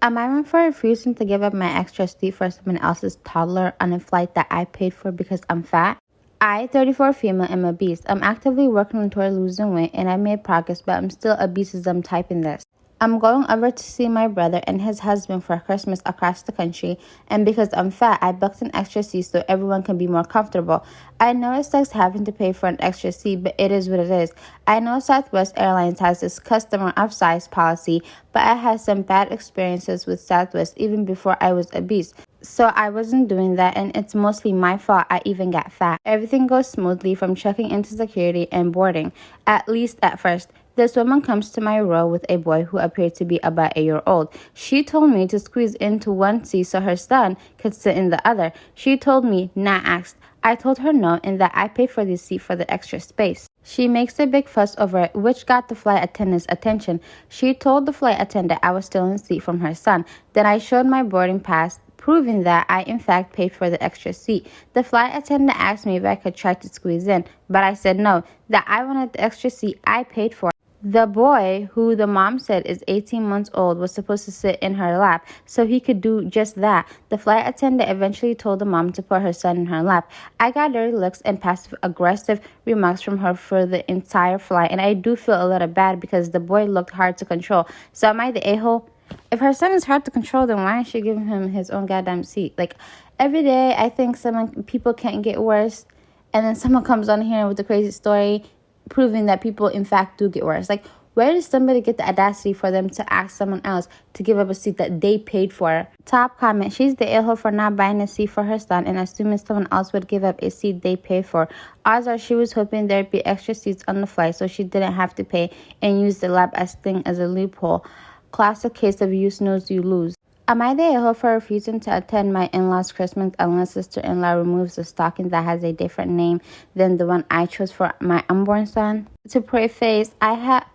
Am I wrong for refusing to give up my extra seat for someone else's toddler on a flight that I paid for because I'm fat? I, 34 female, am obese. I'm actively working toward losing weight and I made progress, but I'm still obese as I'm typing this. I'm going over to see my brother and his husband for Christmas across the country, and because I'm fat, I booked an extra seat so everyone can be more comfortable. I know it sucks having to pay for an extra seat, but it is what it is. I know Southwest Airlines has this customer upsize policy, but I had some bad experiences with Southwest even before I was obese. So I wasn't doing that, and it's mostly my fault I even got fat. Everything goes smoothly from checking into security and boarding, at least at first. This woman comes to my row with a boy who appeared to be about a year old. She told me to squeeze into one seat so her son could sit in the other. She told me, not asked. I told her no and that I paid for the seat for the extra space. She makes a big fuss over it, which got the flight attendant's attention. She told the flight attendant I was still in the seat from her son. Then I showed my boarding pass, proving that I in fact paid for the extra seat. The flight attendant asked me if I could try to squeeze in, but I said no, that I wanted the extra seat I paid for. The boy, who the mom said is 18 months old, was supposed to sit in her lap so he could do just that. The flight attendant eventually told the mom to put her son in her lap. I got dirty looks and passive-aggressive remarks from her for the entire flight, and I do feel a little bad because the boy looked hard to control. So am I the a-hole? If her son is hard to control, then why is she giving him his own goddamn seat? Like, every day I think people can't get worse, and then someone comes on here with a crazy story proving that people in fact do get worse. Like, where does somebody get the audacity for them to ask someone else to give up a seat that they paid for? Top comment, she's the a-hole for not buying a seat for her son and assuming someone else would give up a seat they paid for. Odds are she was hoping there'd be extra seats on the flight so she didn't have to pay and use the lab as thing as a loophole. Classic case of you snooze, you lose. Am I the a-hole for refusing to attend my in-laws' Christmas unless sister-in-law removes a stocking that has a different name than the one I chose for my unborn son? To preface, I,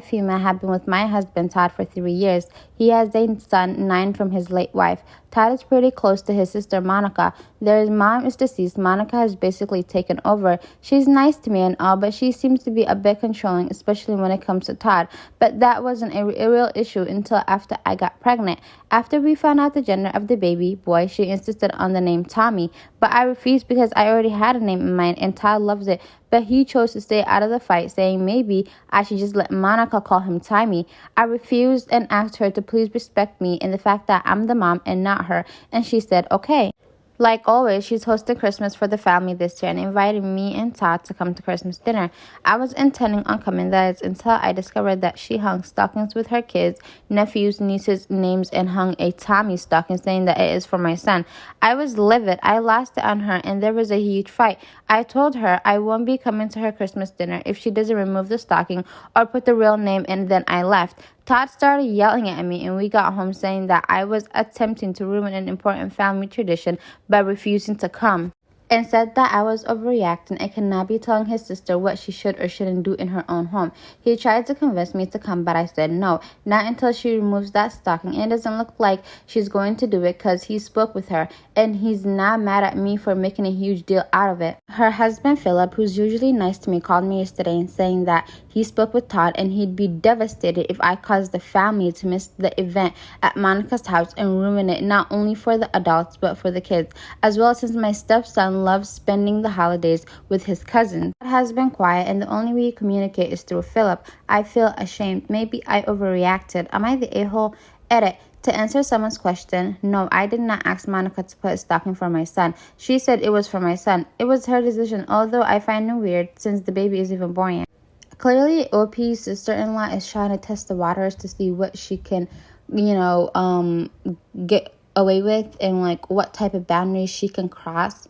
female, have been with my husband Todd for 3 years. He has a son, 9, from his late wife. Todd is pretty close to his sister Monica. Their mom is deceased. Monica has basically taken over. She's nice to me and all, but she seems to be a bit controlling, especially when it comes to Todd. But that wasn't a real issue until after I got pregnant. After we found out the gender of the baby boy, she insisted on the name Tommy, but I refused because I already had a name in mind and Todd loves it. But he chose to stay out of the fight, saying maybe I should just let Monica call him Tommy. I refused and asked her to please respect me and the fact that I'm the mom and not her, and she said okay. Like always, she's hosting Christmas for the family this year and invited me and Todd to come to Christmas dinner. I was intending on coming, that is, until I discovered that she hung stockings with her kids, nephews, nieces' names, and hung a Tommy stocking saying that it is for my son. I was livid. I lost it on her, and there was a huge fight. I told her I won't be coming to her Christmas dinner if she doesn't remove the stocking or put the real name, and then I left. Todd started yelling at me, and we got home saying that I was attempting to ruin an important family tradition by refusing to come, and said that I was overreacting and cannot be telling his sister what she should or shouldn't do in her own home. He tried to convince me to come, but I said no, not until she removes that stocking. It doesn't look like she's going to do it because he spoke with her, and he's not mad at me for making a huge deal out of it. Her husband, Philip, who's usually nice to me, called me yesterday and saying that he spoke with Todd and he'd be devastated if I caused the family to miss the event at Monica's house and ruin it not only for the adults but for the kids as well, since my stepson loves spending the holidays with his cousins. Todd has been quiet and the only way you communicate is through Philip. I feel ashamed. Maybe I overreacted. Am I the a-hole? Edit. To answer someone's question, no, I did not ask Monica to put a stocking for my son. She said it was for my son. It was her decision, although I find it weird since the baby isn't even born yet. Clearly, OP's sister-in-law is trying to test the waters to see what she can, get away with and like what type of boundaries she can cross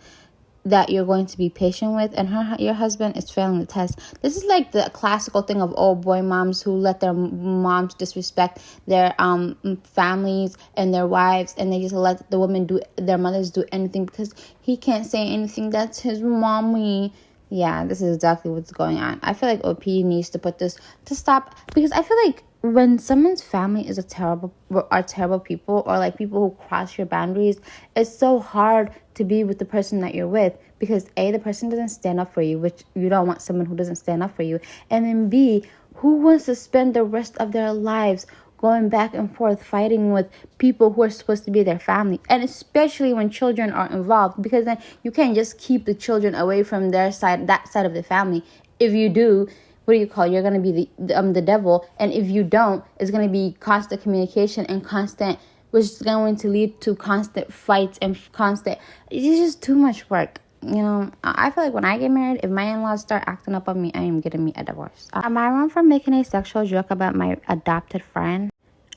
that you're going to be patient with, and your husband is failing the test. This is like the classical thing of old boy moms who let their moms disrespect their families and their wives, and they just let their mothers do anything because he can't say anything. That's his mommy. Yeah, this is exactly what's going on. I feel like OP needs to put this to stop, because I feel like when someone's family is terrible people, or like people who cross your boundaries, it's so hard to be with the person that you're with, because A, the person doesn't stand up for you, which you don't want someone who doesn't stand up for you, and then B, who wants to spend the rest of their lives going back and forth fighting with people who are supposed to be their family, and especially when children are involved, because then you can't just keep the children away from their side, that side of the family. If you do, what do you call, you're going to be the devil, and if you don't, it's going to be constant communication and constant, which is going to lead to constant fights and constant, it's just too much work. I feel like when I get married, if my in-laws start acting up on me, I am getting me a divorce. Am I wrong for making a sexual joke about my adopted friend?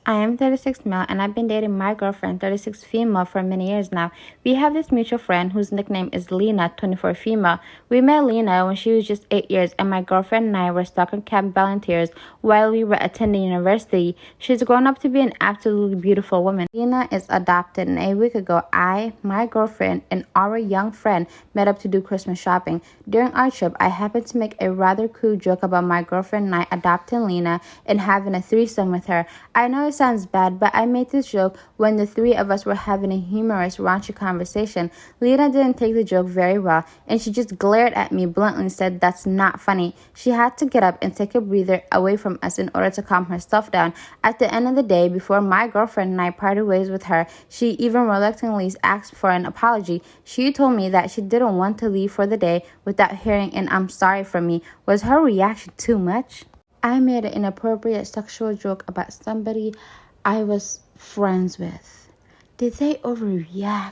I am 36 male and I've been dating my girlfriend, 36 female, for many years now. We have this mutual friend whose nickname is Lena, 24 female. We met Lena when she was just 8 years, and my girlfriend and I were soccer camp volunteers while we were attending university. She's grown up to be an absolutely beautiful woman. Lena is adopted, and a week ago, I, my girlfriend, and our young friend met up to do Christmas shopping. During our trip, I happened to make a rather crude joke about my girlfriend and I adopting Lena and having a threesome with her. I know it sounds bad, but I made this joke when the three of us were having a humorous, raunchy conversation. Lena didn't take the joke very well, and she just glared at me bluntly and said, "That's not funny." She had to get up and take a breather away from us in order to calm herself down. At the end of the day, before my girlfriend and I parted ways with her, she even reluctantly asked for an apology. She told me that she didn't want to leave for the day without hearing an "I'm sorry" from me. Was her reaction too much? I made an inappropriate sexual joke about somebody I was friends with. Did they overreact?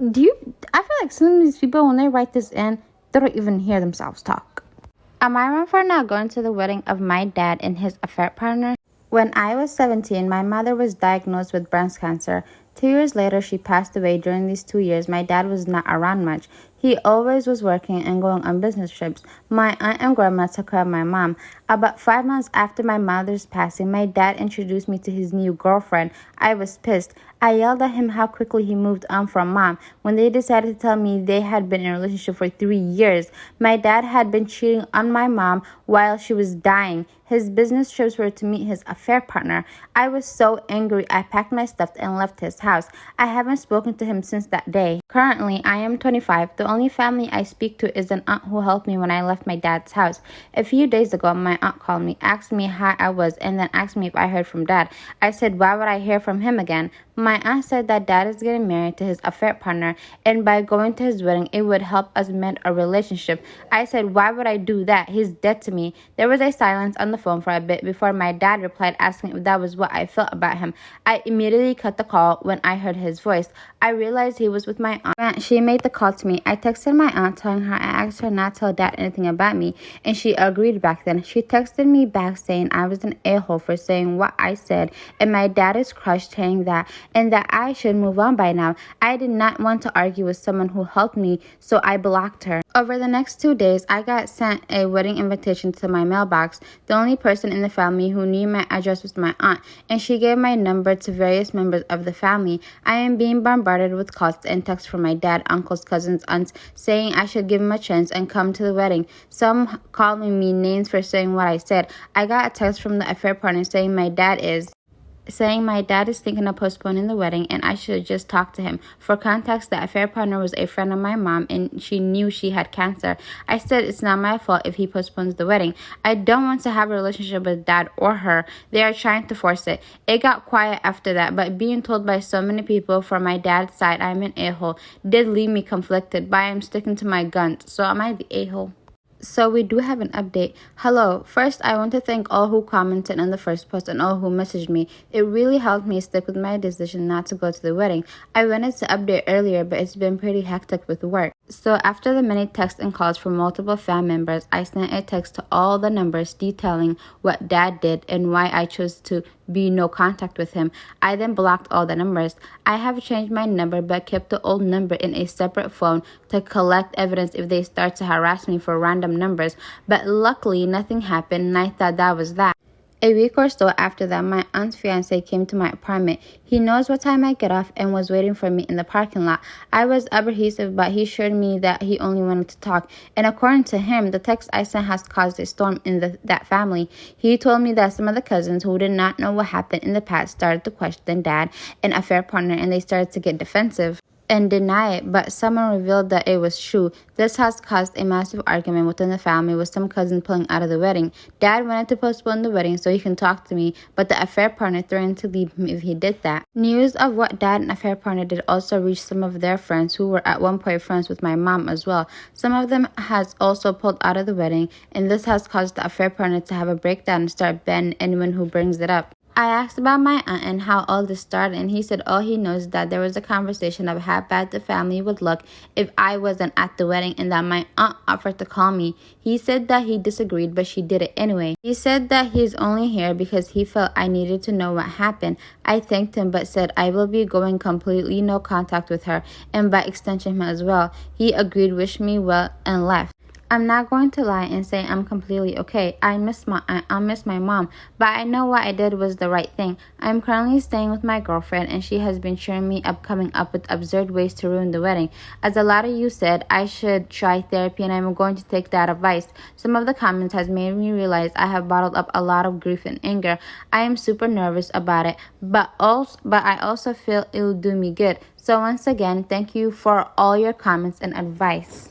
I feel like some of these people, when they write this in, they don't even hear themselves talk. Am I wrong for not going to the wedding of my dad and his affair partner? When I was 17, my mother was diagnosed with breast cancer. 2 years later, she passed away. During these 2 years, my dad was not around much. He always was working and going on business trips. My aunt and grandma took care of my mom. About 5 months after my mother's passing, my dad introduced me to his new girlfriend. I was pissed. I yelled at him how quickly he moved on from mom when they decided to tell me they had been in a relationship for 3 years. My dad had been cheating on my mom while she was dying. His business trips were to meet his affair partner. I was so angry, I packed my stuff and left his house. I haven't spoken to him since that day. Currently, I am 25. The only family I speak to is an aunt who helped me when I left my dad's house. A few days ago, my aunt called me, asked me how I was, and then asked me if I heard from dad. I said, why would I hear from him again? My aunt said that dad is getting married to his affair partner, and by going to his wedding, it would help us mend our relationship. I said, why would I do that? He's dead to me. There was a silence on the phone for a bit before my dad replied, asking if that was what I felt about him. I immediately cut the call when I heard his voice. I realized he was with my aunt. She made the call to me. I texted my aunt telling her I asked her not to tell dad anything about me, and she agreed back then. She texted me back saying I was an a-hole for saying what I said, and my dad is crushed hearing that, and that I should move on by now. I did not want to argue with someone who helped me, so I blocked her. Over the next 2 days, I got sent a wedding invitation to my mailbox. The only person in the family who knew my address was my aunt, and she gave my number to various members of the family. I am being bombarded with calls and texts from my dad, uncles, cousins, aunts, saying I should give him a chance and come to the wedding. Some calling me names for saying what I said. I got a text from the affair partner saying my dad is thinking of postponing the wedding and I should just talk to him. For context, the affair partner was a friend of my mom and she knew she had cancer. I said it's not my fault if he postpones the wedding. I don't want to have a relationship with dad or her. They are trying to force it. It got quiet after that, but being told by so many people from my dad's side I'm an a-hole did leave me conflicted, but I am sticking to my guns. So am I the a-hole? So we do have an update. Hello. First, I want to thank all who commented on the first post and all who messaged me. It really helped me stick with my decision not to go to the wedding. I wanted to update earlier, but it's been pretty hectic with work. So after the many texts and calls from multiple family members, I sent a text to all the numbers detailing what dad did and why I chose to be no contact with him. I then blocked all the numbers. I have changed my number but kept the old number in a separate phone to collect evidence if they start to harass me for random numbers, but luckily nothing happened and I thought that was that. A week or so after that, my aunt's fiancé came to my apartment. He knows what time I get off and was waiting for me in the parking lot. I was apprehensive, but he assured me that he only wanted to talk. And according to him, the text I sent has caused a storm in that family. He told me that some of the cousins who did not know what happened in the past started to question dad and affair partner, and they started to get defensive. and deny it, but someone revealed that it was true. This has caused a massive argument within the family, with some cousins pulling out of the wedding. Dad wanted to postpone the wedding so he can talk to me, but the affair partner threatened to leave him if he did that. News of what Dad and affair partner did also reached some of their friends, who were at one point friends with my mom as well. Some of them has also pulled out of the wedding, and this has caused the affair partner to have a breakdown and start banning anyone who brings it up. I asked about my aunt and how all this started, and he said all he knows is that there was a conversation of how bad the family would look if I wasn't at the wedding, and that my aunt offered to call me. He said that he disagreed, but she did it anyway. He said that he's only here because he felt I needed to know what happened. I thanked him but said I will be going completely no contact with her, and by extension him as well. He agreed, wished me well, and left. I'm not going to lie and say I'm completely okay. I miss my mom, but I know what I did was the right thing. I'm currently staying with my girlfriend, and she has been cheering me up, coming up with absurd ways to ruin the wedding. As a lot of you said, I should try therapy, and I'm going to take that advice. Some of the comments has made me realize I have bottled up a lot of grief and anger. I am super nervous about it, but I also feel it'll do me good. So once again, thank you for all your comments and advice.